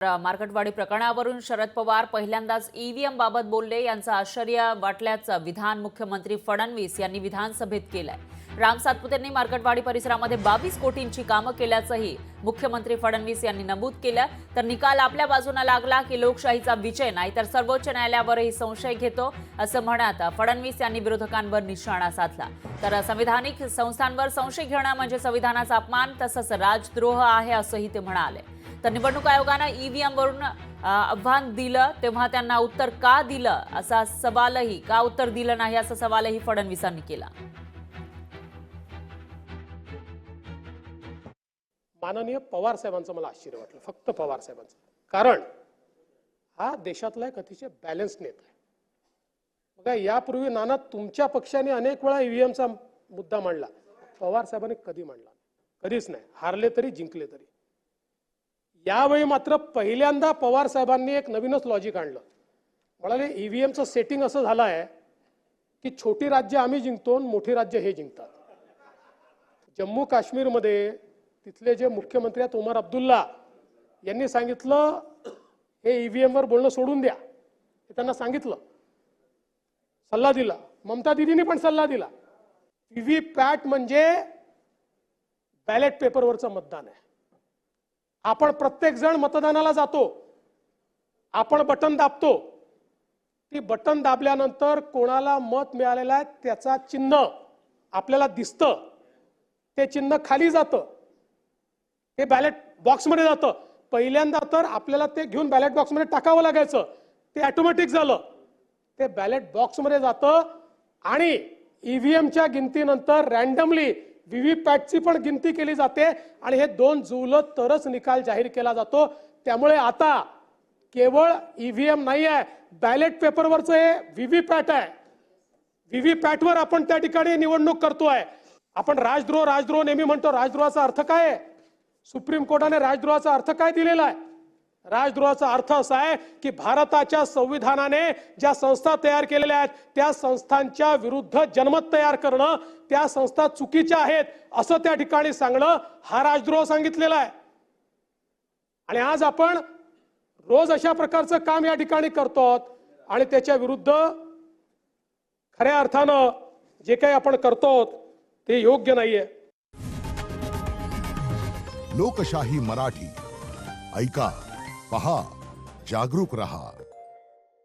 मार्केटवाडी प्रकरणावरून शरद पवार पहिल्यांदाच ईव्हीएम बाबत बोलले. यांचं आश्चर्य वाटल्याचं विधान मुख्यमंत्री फडणवीस यांनी विधानसभेत केलंय. राम सातपुतेंनी मार्केटवाडी परिसरामध्ये 22 कोटींची कामं केल्याचंही मुख्यमंत्री फडणवीस यांनी नमूद केलं. तर निकाल आपल्या बाजूने लागला की लोकशाहीचा विजय नाही तर सर्वोच्च न्यायालयावरही संशय घेतो असं म्हणत फडणवीस यांनी विरोधकांवर निशाणा साधला. तर संविधानिक संस्थांवर संशय घेणं म्हणजे संविधानाचा अपमान तसंच राजद्रोह आहे असंही ते म्हणाले. तर निवडणूक आयोगानं ईव्हीएम वरून आव्हान दिलं तेव्हा त्यांना उत्तर का दिलं असा सवालही का उत्तर दिलं नाही असा सवालही फडणवीसांनी केला. माननीय पवार साहेबांचं मला आश्चर्य वाटलं, फक्त पवार साहेबांचं. कारण हा देशातला एक अतिशय बॅलन्स नेता आहे. बघा, यापूर्वी नाना तुमच्या पक्षाने अनेक वेळा ईव्हीएमचा मुद्दा मांडला, पवार साहेबांनी कधी मांडला? कधीच नाही. हारले तरी जिंकले तरी. यावेळी मात्र पहिल्यांदा पवार साहेबांनी एक नवीनच लॉजिक आणलं. म्हणाले ईव्हीएमचं सेटिंग असं झालं आहे की छोटी राज्य आम्ही जिंकतो, मोठी राज्य हे जिंकतात. जम्मू काश्मीरमध्ये तिथले जे मुख्यमंत्री आहेत उमर अब्दुल्ला यांनी सांगितलं हे ईव्हीएम वर बोलणं सोडून द्या. हे त्यांना सांगितलं, सल्ला दिला. ममता दीदींनी पण सल्ला दिला. व्हीव्हीपॅट म्हणजे बॅलेट पेपरवरचं मतदान आहे. आपण प्रत्येक जण मतदानाला जातो, आपण बटन दाबतो. ती बटन दाबल्यानंतर कोणाला मत मिळालेलं आहे त्याचा चिन्ह आपल्याला दिसतं. ते चिन्ह खाली जातं, ते बॅलेट बॉक्समध्ये जातं. पहिल्यांदा तर आपल्याला ते घेऊन बॅलेट बॉक्समध्ये टाकावं लागायचं, ते ऑटोमॅटिक झालं. ते बॅलेट बॉक्समध्ये जातं आणि ईव्हीएमच्या गिनतीनंतर रॅन्डमली व्हीव्हीपॅटची पण गिनती केली जाते आणि हे दोन जुळलं तरच निकाल जाहीर केला जातो. त्यामुळे आता केवळ ईव्हीएम नाही आहे, बॅलेट पेपरवरचं हे व्हीव्हीपॅट आहे. व्हीव्हीपॅटवर आपण त्या ठिकाणी निवडणूक करतोय. आपण राजद्रोह नेहमी म्हणतो. राजद्रोहाचा अर्थ काय आहे? सुप्रीम कोर्टाने राजद्रोहाचा अर्थ काय दिलेला आहे? राजद्रोहाचा अर्थ असा आहे की भारताच्या संविधानाने ज्या संस्था तयार केलेल्या आहेत त्या संस्थांच्या विरुद्ध जनमत तयार करणं, त्या संस्था चुकीच्या आहेत असं त्या ठिकाणी सांगणं, हा राजद्रोह सांगितलेला आहे. आणि आज आपण रोज अशा प्रकारचं काम या ठिकाणी करतो आणि त्याच्या विरुद्ध खऱ्या अर्थानं जे काही आपण करतो ते योग्य नाहीये. लोकशाही मराठी ऐका, पहा, जागरूक रहा.